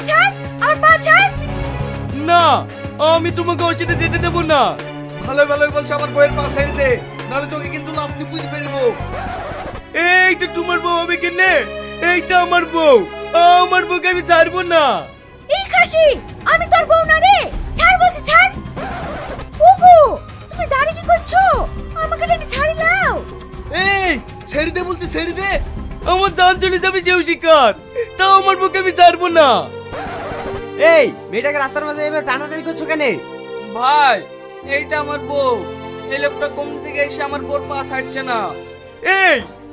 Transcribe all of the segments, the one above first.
ছাড়, আমার পা ছাড়। না, আমি তোমাকে ওর সাথে যেতে দেবো না। ভালো ভালোই বলছো, আমার বউয়ের পা ছেড়ে দে, নাহলে তোকে কিন্তু লাফতে বুঝে ফেলবো। এইটা তোমার বউ হবে কেনে? এইটা আমার বউ, আমার বউকে আমি ছাড়বো না। এই খাসি, আমি তোর বউ না রে, ছাড় বলছি ছাড়। ওগো, তুমি দাঁড়িয়ে কি করছো? আমাকে টেনে ছাড়ি নাও। এই ছেড়ে দে বলছি, ছেড়ে দে। আমার জান চলে যাবে সেও শিকার, তাও আমার বউকে আমি ছাড়বো না। এই মেয়েটাকে রাস্তার মাঝে এভাবে টানাটানি করছো কেন? ভাই, এইটা আমার বউ। এই লোকটা কম থেকে এসে আমার বউর পা ছাড়ছে না।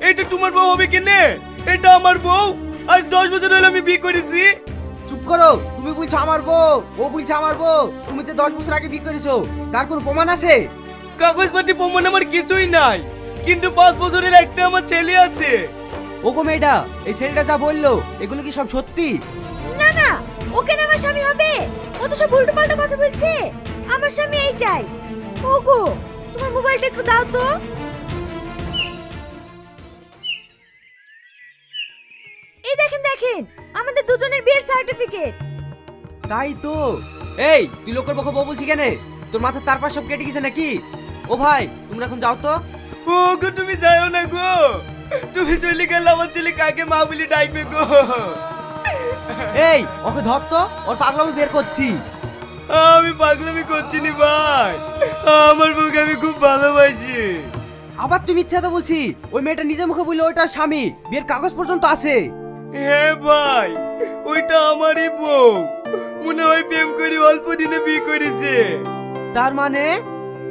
এইটা তোমার বউ হবে কেনে? এটা আমার বউ, আজ 10 বছর হলো আমি বিয়ে করেছি। চুপ করো, তুমি বলছো আমার বউ, ও বলছে আমার বউ। তুমি যে 10 বছর আগে বিয়ে করেছো তার কোনো প্রমাণ আছে? কাগজপাতি প্রমাণ আমার কিছুই নাই, কিন্তু 5 বছরের একটা আমার ছেলে আছে। ওগো মেয়েটা, এই ছেলেটা যা বললো এগুলো কি সব সত্যি? না না, ওকে না আমার স্বামী হবে, ও তো সব উল্টো পাল্টা কথা বলছে। আমার স্বামী এইটাই। ওগো, তোমার মোবাইলটা একটু দাও তো। এই দেখেন দেখেন, আমাদের দুজনের বিয়ের সার্টিফিকেট। তাই তো। এই তুই লোকের বকে বউ বলছি কেন? তোর মাথার তারপর সব কেটে গেছে নাকি? ও ভাই, তোমরা এখন যাও তো। ও গো, তুমি যাও না গো, তুমি চলে গেলে আমার ছেলে কাকে মা বলে ডাকবে গো। এই ওকে ধর তো, ওর পাগলামি বের করছি। আমি পাগলামি করছি নি ভাই, আমার বউকে আমি খুব ভালোবাসি। আবার তুই মিথ্যা তো বলছি। ওই মেয়েটা নিজে মুখে বললো ওইটার স্বামী, বিয়ের কাগজ পর্যন্ত আছে। হ্যাঁ ভাই, ওইটা আমারই বউ। মনে হয় প্রেম করে অল্প দিনে বিয়ে করেছে। তার মানে?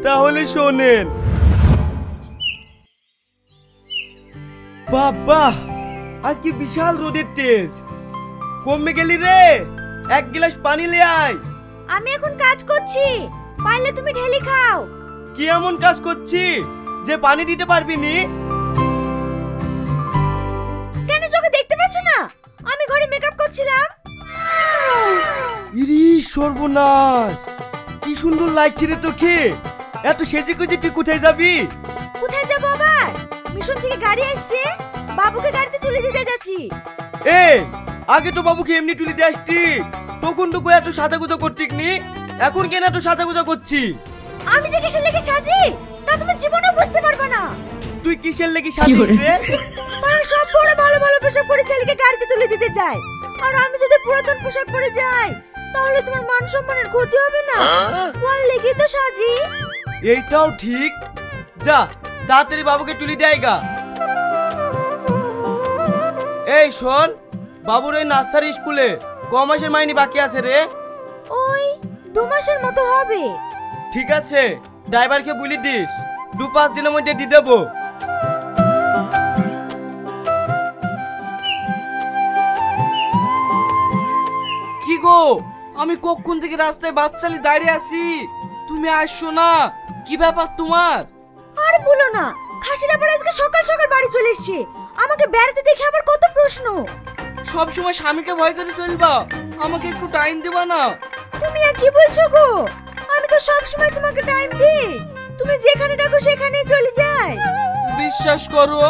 তাহলে শোনেন। বাবা, আজকে বিশাল রোদের তেজ। কমে গেলি রে, 1 গ্লাস পানি লে আয়। আমি এখন কাজ করছি, পারলে তুমি ঢেলে খাও। কি এমন কাজ করছি যে পানি দিতে পারবি নি? কেন চোখে দেখতে পাচ্ছ না? আমি ঘরে মেকআপ করছিলাম। ইরি সর্বনাশ, কি সুন্দর লাগছে রে তোকে। এত সেজে গুজে তুই কোথায় যাবি? কোথায় যাবো আবার? মিশন থেকে গাড়ি আসছে, বাবুকে গাড়িতে তুলে দিতে যাচ্ছি। আগে তো বাবুকে এমনি তুলে দিয়ে আসতি, তখন তো এত সাজাগুজা করতিক নি। এখন কেন এত সাজাগুজা করছি? আমি যে কিসের লেগে সাজি তা তুমি জীবনেও বুঝতে পারবে না। তুই কিসের লেগে সাজিস রে? মানে সব বড় ভালো ভালো পোশাক পরে ছেলেকে গাড়িতে তুলে দিতে চাই, আর আমি যদি পুরাতন পোশাক পরে যাই তাহলে তোমার মান সম্মানের ক্ষতি হবে না? ওর লেগে তো সাজি। এইটাও ঠিক। যা তাড়াতাড়ি বাবুকে তুলে দেয় গা। এই শোন, বাবুর ওই নার্সারি স্কুলে ক মাসের মাইনে বাকি আছে রে? ওই 2 মাসের মতো হবে। ঠিক আছে, ড্রাইভারকে বলে দিস 2-5 দিনের মধ্যে দিয়ে দেবো। কি গো, আমি কখন থেকে রাস্তায় বাচ্চালি দাঁড়িয়ে আছি, তুমি আসছো না? কি ব্যাপার তোমার? আর বলো না, খাসিরা পরে আজকে সকাল সকাল বাড়ি চলে এসেছে। আমাকে বেড়াতে দেখে আবার কত প্রশ্ন। সব সময় স্বামীকে ভয় করে চলবা, আমাকে একটু টাইম দেবা না? তুমি আর কি বলছো গো? আমি তো সব সময় তোমাকে টাইম দিই, তুমি যেখানে ডাকো সেখানেই চলে যাই। বিশ্বাস করো,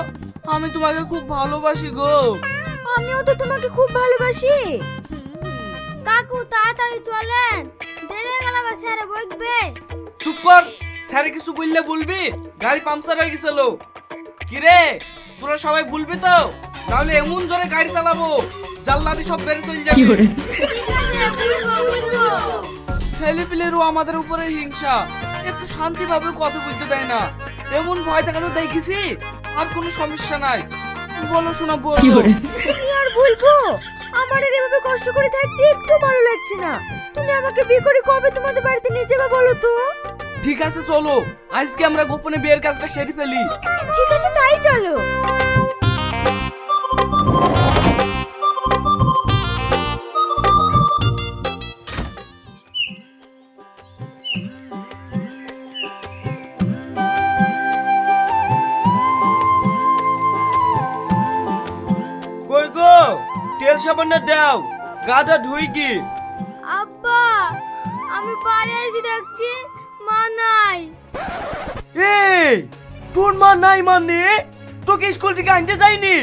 আমি তোমাকে খুব ভালোবাসি গো। আমিও তো তোমাকে খুব ভালোবাসি। কাকু তাড়াতাড়ি চলেন, দেরি হয়ে গেল, আবার স্যারে বকবে। চুপ কর, স্যারে কিছু বললে বলবি? গাড়ি পাংচার হয়ে গেছিল। কি রে, তোরা সবাই ভুলবি তো? তাহলে এমন জোরে গাড়ি চালাবো জাল্লাদি সব বেড়ে চলে যাবে। ঠিক আছে, বলবো। ছেলে পিলেরও আমাদের উপরে হিংসা, একটু শান্তিভাবে কথা বলতে দেয় না। এমন ভয় দেখানো দেখেছি, আর কোনো সমস্যা নাই। বলো শোনা, বলো। কি আর বলবো, আমার আর এভাবে কষ্ট করে থাকতে একটু ভালো লাগছে না। তুমি আমাকে বিয়ে করে কবে তোমাদের বাড়িতে নিয়ে যাবে বলো তো? ঠিক আছে চলো, আজকে আমরা গোপনে বিয়ের কাজটা সেরে ফেলি। ঠিক আছে, তাই চলো। কই গো, তেল সাবান দাও, গাটা ধুই কি। আব্বা, আমি বাড়ি এসে দেখছি মা নাই। এই তোর মা নাই মানে? তোকে স্কুল থেকে আনতে যায়নি?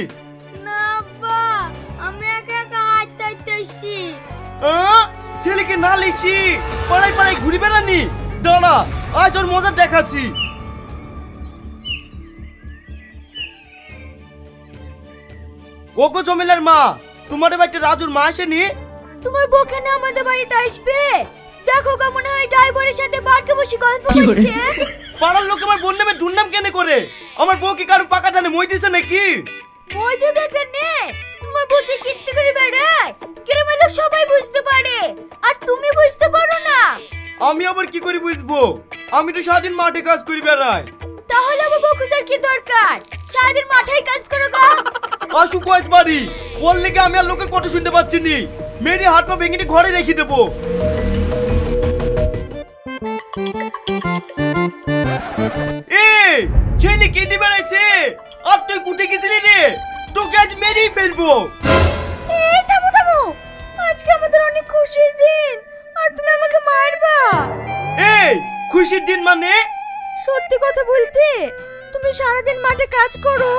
না আব্বা, আমি একা একা হাঁটতে হাঁটতে এসেছি। ছেলেকে না লিখি পাড়ায় পাড়ায় ঘুরে বেড়ানি। দাঁড়া, আজ ওর মজা দেখাচ্ছি। ওগো জমিলার মা, তোমার বাড়িতে রাজুর মা আসেনি? তোমার বউ কেন আমাদের বাড়িতে আসবে? দেখো কেমন হয় ড্রাইভারের সাথে বাড়কে বসে গল্প করছে। পাড়ার লোক আমার বোন নামে দুর্নাম কেন করে? আমার বউ কি কারো পাকা টানে মই দিছে নাকি? মই দেবে কেন? তোমার বউ যে কীর্তি করে বেড়ায়, গ্রামের লোক সবাই বুঝতে পারে, আর তুমি বুঝতে পারো না। আমি আবার কি করে বুঝবো? আমি তো সারাদিন মাঠে কাজ করি বেড়াই। তাহলে আমার বউ খোঁজার কি দরকার? সারাদিন মাঠেই কাজ করো গা। আসু কয়েক বাড়ি ওর লেগে আমি আর লোকের কথা শুনতে পাচ্ছি নি। মেরে হাত পা ভেঙে ঘরে রেখে দেবো। এই ছেলে কেটে বেড়াইছে, আর তুই কুটে গেছিলি রে? তোকে আজ মেরেই ফেলবো। এই থামো থামো, আজকে আমাদের অনেক খুশির দিন, আর তুমি আমাকে মারবা? এই খুশির দিন মানে? সত্যি কথা বলতে, তুমি সারাদিন মাঠে কাজ করো,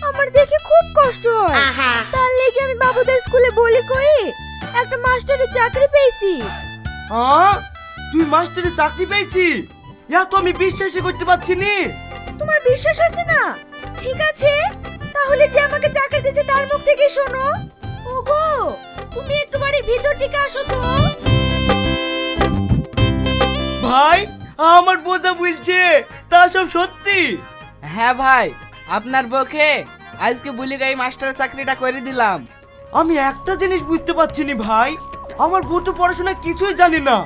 আমার দেখে খুব কষ্ট হয়। তার লেগে আমি বাবুদের স্কুলে বলি কই একটা মাস্টারের চাকরি পেয়েছি। হ্যাঁ, তুই মাস্টারের চাকরি পেয়েছি? ইয়া তো আমি বিশ্বাসই করতে পারছি নি। তোমার বিশ্বাস আছে না? ঠিক আছে, তাহলে যে আমাকে চাকরি দিয়েছে তার মুখ থেকে শোনো। ওগো, তুমি একটু বাড়ির ভিতর দিকে আসো তো। ভাই, আমার বোঝা বলছে তা সব সত্যি? হ্যাঁ ভাই, আপনার বউকে আজকে বুলি গাই মাস্টারের চাকরিটা করে দিলাম। আমি একটা জিনিস বুঝতে পারছি নি ভাই, আমার বউ তো পড়াশোনা কিছুই জানে না,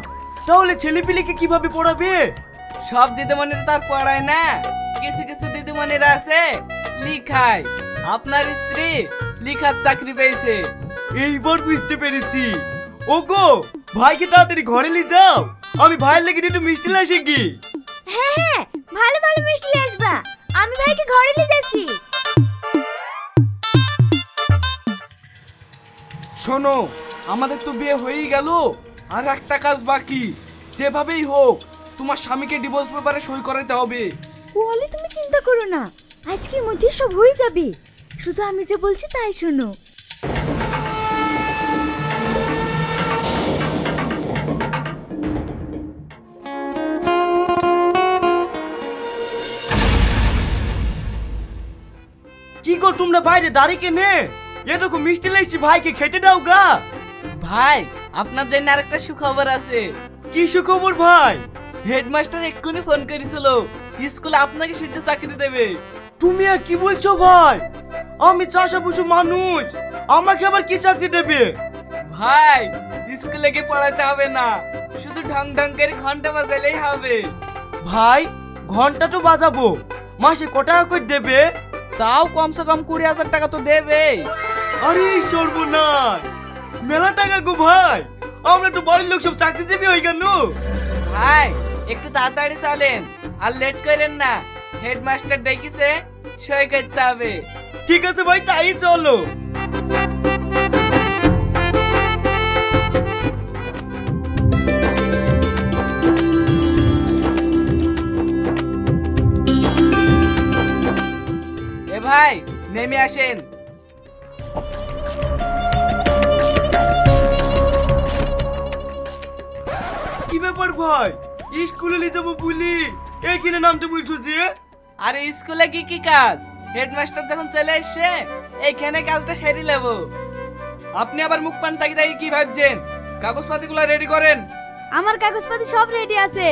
তাহলে ছেলেপিলেকে কিভাবে পড়াবে? সব দিদিমণিরা তার পড়ায় না, কিছু কিছু দিদিমণিরা আছে লিখায়। আপনার স্ত্রী লিখার চাকরি পেয়েছে। এইবার বুঝতে পেরেছি। ওগো, ভাইকে তাড়াতাড়ি ঘরে নিয়ে যাও, আমি ভাইয়ের লেগে একটু মিষ্টি লাসে কি। হ্যাঁ হ্যাঁ, ভালো ভালো মিষ্টি আসবা, আমি ভাইকে ঘরে নিয়ে যাচ্ছি। শোনো, আমাদের তো বিয়ে হয়েই গেল, আর একটা কাজ বাকি। যেভাবেই হোক তোমার স্বামীকে ডিভোর্স পেপারে সই করাতে হবে। বলে তুমি চিন্তা করো না, আজকের মধ্যে সব হয়ে যাবে, শুধু আমি যে বলছি তাই শোনো। কি গো তোমরা বাইরে দাঁড়িয়ে কেনে? এরকম মিষ্টি লাগছে, ভাইকে খেতে দাও গা। ভাই, আপনার জন্য আরেকটা সুখবর আছে। কি সুখবর ভাই? হেডমাস্টার এক্ষুনি ফোন করেছিল, স্কুলে আপনাকে শুদ্ধ চাকরি দেবে। তুমি আর কি বলছো ভাই? আমি চাষা বুঝো মানুষ, আমাকে আবার কি চাকরি দেবে? ভাই, স্কুলে গিয়ে পড়াতে হবে না, শুধু ঢং ঢং করে ঘন্টা বাজালেই হবে। ভাই, ঘন্টা তো বাজাবো, মাসে ক টাকা করে দেবে? তাও কমসে কম 20,000 টাকা তো দেবে। আরে সর্বনাশ, মেলা টাকা গো ভাই, আমরা তো বাড়ির লোক সব চাকরিজীবী হয়ে গেল। ভাই, একটু তাড়াতাড়ি চলেন, আর লেট করেন না, হেডমাস্টার ডেকেছে, সই করতে হবে। ঠিক আছে ভাই, তাই চলো। এ ভাই, নেমে আসেন। কি ব্যাপার ভাই, স্কুলে নিয়ে যাবো বলি এইখানে নামতে বলছো যে? আরে স্কুলে কি কাজ? হেডমাস্টার যখন চলে এসছে, এইখানে কাজটা সেরে নেব। আপনি আবার মুখ পান তাকিয়ে কি ভাবছেন? কাগজপাতিগুলো রেডি করেন। আমার কাগজপাতি সব রেডি আছে,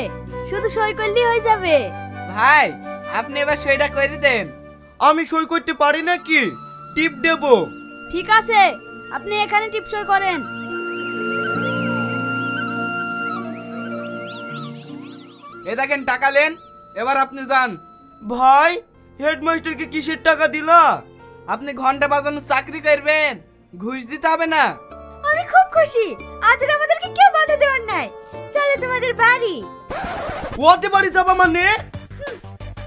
শুধু সই করলেই হয়ে যাবে। ভাই, আপনি এবার সইটা করে দেন। আমি সই করতে পারি নাকি? টিপ দেবো। ঠিক আছে, আপনি এখানে টিপ সই করেন। এ দেখেন, টাকা নেন, এবার আপনি যান। ভাই, হেডমাস্টারকে কিসের টাকা দিলা? আপনি ঘন্টা বাজানোর চাকরি করবেন, ঘুষ দিতে হবে না। আমি খুব খুশি, আজ আর আমাদেরকে কেউ বাধা দেওয়ার নাই। চলো তোমাদের বাড়ি। ওতে বাড়ি যাবা মানে?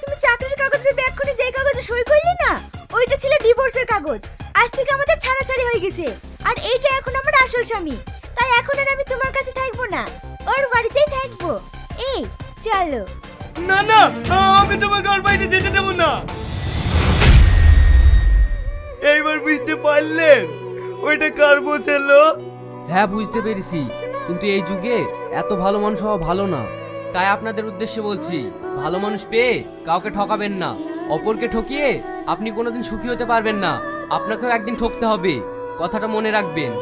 তুমি চাকরির কাগজ পেয়ে এক্ষুনি যেই কাগজে সই করলি না, ওইটা ছিল ডিভোর্সের কাগজ। আজ থেকে আমাদের ছাড়াছাড়ি হয়ে গেছে, আর এইটা এখন আমার আসল স্বামী। তাই এখন আর আমি তোমার কাছে থাকবো না, ওর বাড়িতেই থাকবো। এই চলো। না না, আমি তোমাকে ওর বাড়িতে যেতে দেবো না। এইবার বুঝতে পারলেন ওইটা কার বউ ছিল? হ্যাঁ, বুঝতে পেরেছি, কিন্তু এই যুগে এত ভালো মানুষ হওয়া ভালো না। তাই আপনাদের উদ্দেশ্যে বলছি, ভালো মানুষ পেয়ে কাউকে ঠকাবেন না। অপরকে ঠকিয়ে আপনি কোনোদিন সুখী হতে পারবেন না, আপনাকেও একদিন ঠকতে হবে, কথাটা মনে রাখবেন।